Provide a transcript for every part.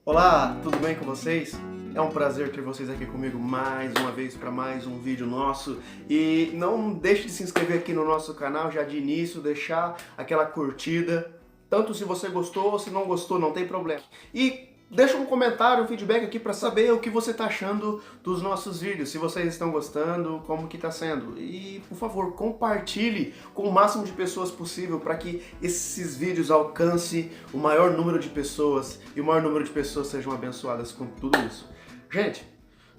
Olá, tudo bem com vocês? É um prazer ter vocês aqui comigo mais uma vez para mais um vídeo nosso. E não deixe de se inscrever aqui no nosso canal já de início, deixar aquela curtida, tanto se você gostou ou se não gostou, não tem problema. E deixa um comentário, um feedback aqui para saber o que você está achando dos nossos vídeos, se vocês estão gostando, como que está sendo. E, por favor, compartilhe com o máximo de pessoas possível para que esses vídeos alcancem o maior número de pessoas e o maior número de pessoas sejam abençoadas com tudo isso. Gente,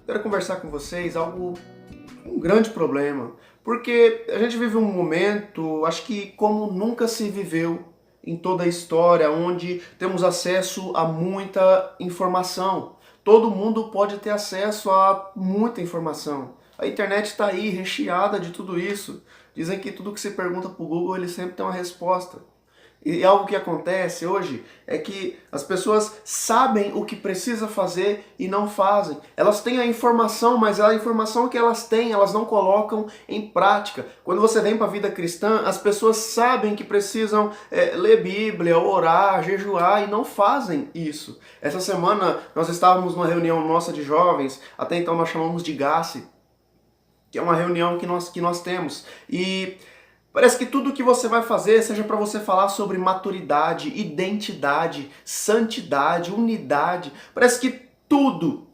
quero conversar com vocês um grande problema, porque a gente vive um momento, acho que como nunca se viveu em toda a história, onde temos acesso a muita informação. Todo mundo pode ter acesso a muita informação. A internet está aí, recheada de tudo isso. Dizem que tudo que se pergunta para o Google, ele sempre tem uma resposta. E algo que acontece hoje é que as pessoas sabem o que precisa fazer e não fazem. Elas têm a informação, mas a informação que elas têm, elas não colocam em prática. Quando você vem para a vida cristã, as pessoas sabem que precisam ler Bíblia, orar, jejuar e não fazem isso. Essa semana nós estávamos numa reunião nossa de jovens, até então nós chamamos de GACE, que é uma reunião que nós temos. E parece que tudo que você vai fazer seja para você falar sobre maturidade, identidade, santidade, unidade. Parece que tudo,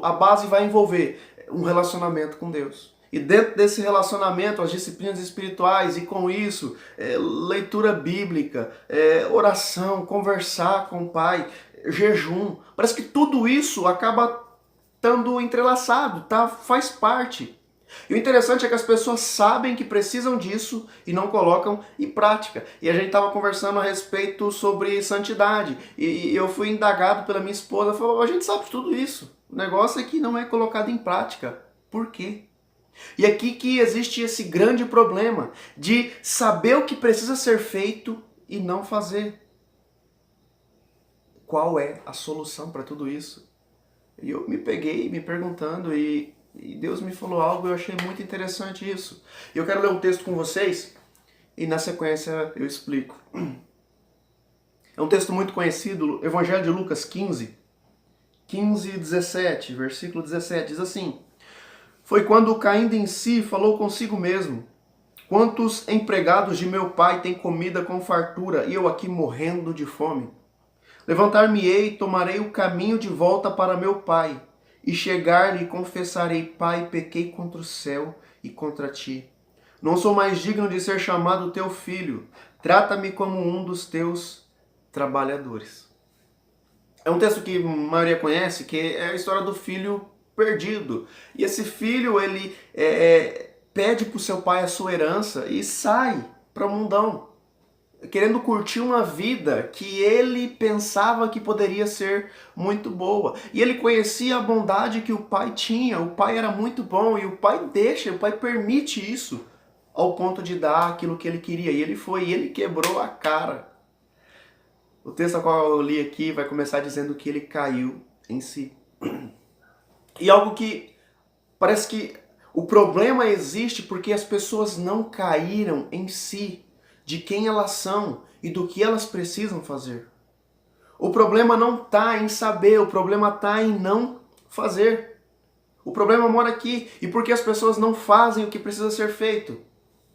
a base vai envolver um relacionamento com Deus. E dentro desse relacionamento, as disciplinas espirituais, e com isso, leitura bíblica, oração, conversar com o Pai, jejum. Parece que tudo isso acaba estando entrelaçado, tá? Faz parte. E o interessante é que as pessoas sabem que precisam disso e não colocam em prática. E a gente estava conversando a respeito sobre santidade. E eu fui indagado pela minha esposa, falou, a gente sabe tudo isso. O negócio é que não é colocado em prática. Por quê? E aqui que existe esse grande problema de saber o que precisa ser feito e não fazer. Qual é a solução para tudo isso? E eu me peguei me perguntando e Deus me falou algo e eu achei muito interessante isso. E eu quero ler um texto com vocês e na sequência eu explico. É um texto muito conhecido, Evangelho de Lucas 15, 17, versículo 17, diz assim: Foi quando, caindo em si, falou consigo mesmo: Quantos empregados de meu pai têm comida com fartura e eu aqui morrendo de fome? Levantar-me-ei e tomarei o caminho de volta para meu pai. E chegar-lhe e confessarei: Pai, pequei contra o céu e contra ti. Não sou mais digno de ser chamado teu filho. Trata-me como um dos teus trabalhadores. É um texto que a maioria conhece, que é a história do filho perdido. E esse filho, ele pede para o seu pai a sua herança e sai para o mundão, querendo curtir uma vida que ele pensava que poderia ser muito boa. E ele conhecia a bondade que o pai tinha, o pai era muito bom, e o pai permite isso, ao ponto de dar aquilo que ele queria. E ele foi, e ele quebrou a cara. O texto ao qual eu li aqui vai começar dizendo que ele caiu em si. E algo que parece que o problema existe porque as pessoas não caíram em si, de quem elas são e do que elas precisam fazer. O problema não está em saber, o problema está em não fazer. O problema mora aqui. E por que as pessoas não fazem o que precisa ser feito?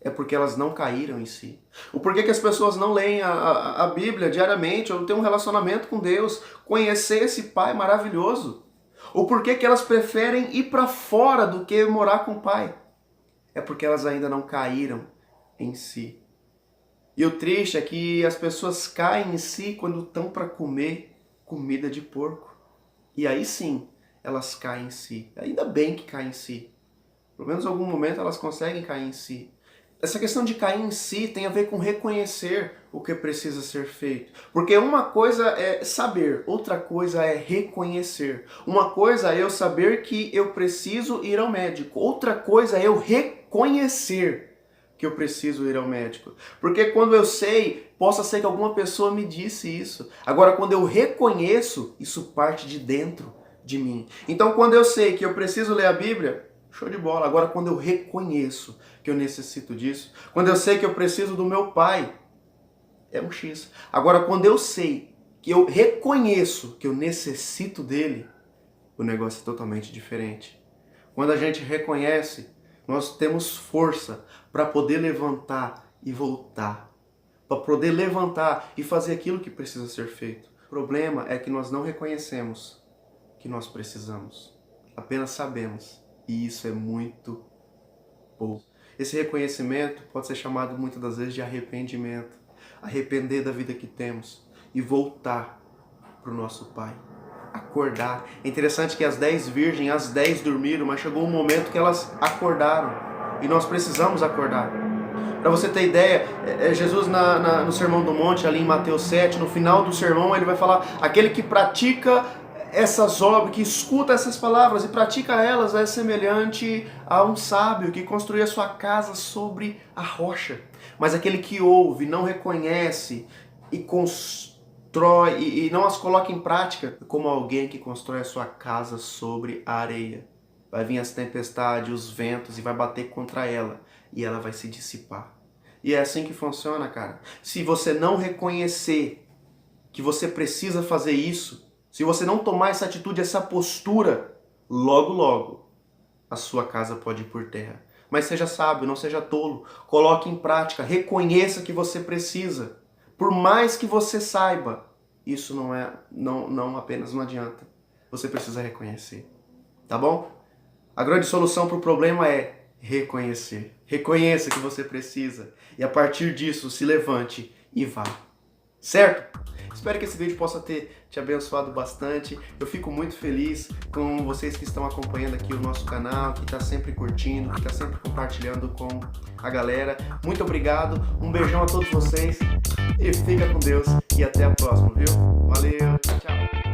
É porque elas não caíram em si. O porquê que as pessoas não leem a Bíblia diariamente, ou não têm um relacionamento com Deus, conhecer esse Pai maravilhoso. O porquê que elas preferem ir para fora do que morar com o Pai. É porque elas ainda não caíram em si. E o triste é que as pessoas caem em si quando estão para comer comida de porco. E aí sim, elas caem em si. Ainda bem que caem em si. Pelo menos em algum momento elas conseguem cair em si. Essa questão de cair em si tem a ver com reconhecer o que precisa ser feito. Porque uma coisa é saber, outra coisa é reconhecer. Uma coisa é eu saber que eu preciso ir ao médico. Outra coisa é eu reconhecer que eu preciso ir ao médico. Porque quando eu sei, possa ser que alguma pessoa me disse isso. Agora, quando eu reconheço, isso parte de dentro de mim. Então, quando eu sei que eu preciso ler a Bíblia, show de bola. Agora, quando eu reconheço que eu necessito disso, quando eu sei que eu preciso do meu pai, é um X. Agora, quando eu sei que eu reconheço que eu necessito dele, o negócio é totalmente diferente. Quando a gente reconhece, nós temos força para poder levantar e voltar, para poder levantar e fazer aquilo que precisa ser feito. O problema é que nós não reconhecemos que nós precisamos, apenas sabemos, e isso é muito pouco. Esse reconhecimento pode ser chamado muitas das vezes de arrependimento, arrepender da vida que temos e voltar para o nosso Pai. Acordar. É interessante que as 10 virgens, as 10 dormiram, mas chegou um momento que elas acordaram. E nós precisamos acordar. Para você ter ideia, Jesus no Sermão do Monte, ali em Mateus 7, no final do sermão, ele vai falar: aquele que pratica essas obras, que escuta essas palavras e pratica elas, é semelhante a um sábio que construiu a sua casa sobre a rocha. Mas aquele que ouve, não reconhece e constrói e não as coloca em prática, como alguém que constrói a sua casa sobre a areia. Vai vir as tempestades, os ventos e vai bater contra ela e ela vai se dissipar. E é assim que funciona, cara. Se você não reconhecer que você precisa fazer isso, se você não tomar essa atitude, essa postura, logo, logo, a sua casa pode ir por terra. Mas seja sábio, não seja tolo. Coloque em prática, reconheça que você precisa. Por mais que você saiba, isso não apenas não adianta. Você precisa reconhecer. Tá bom? A grande solução para o problema é reconhecer. Reconheça que você precisa. E a partir disso, se levante e vá. Certo? Espero que esse vídeo possa ter te abençoado bastante. Eu fico muito feliz com vocês que estão acompanhando aqui o nosso canal, que está sempre curtindo, que está sempre compartilhando com a galera. Muito obrigado, um beijão a todos vocês e fica com Deus e até a próxima, viu? Valeu, tchau!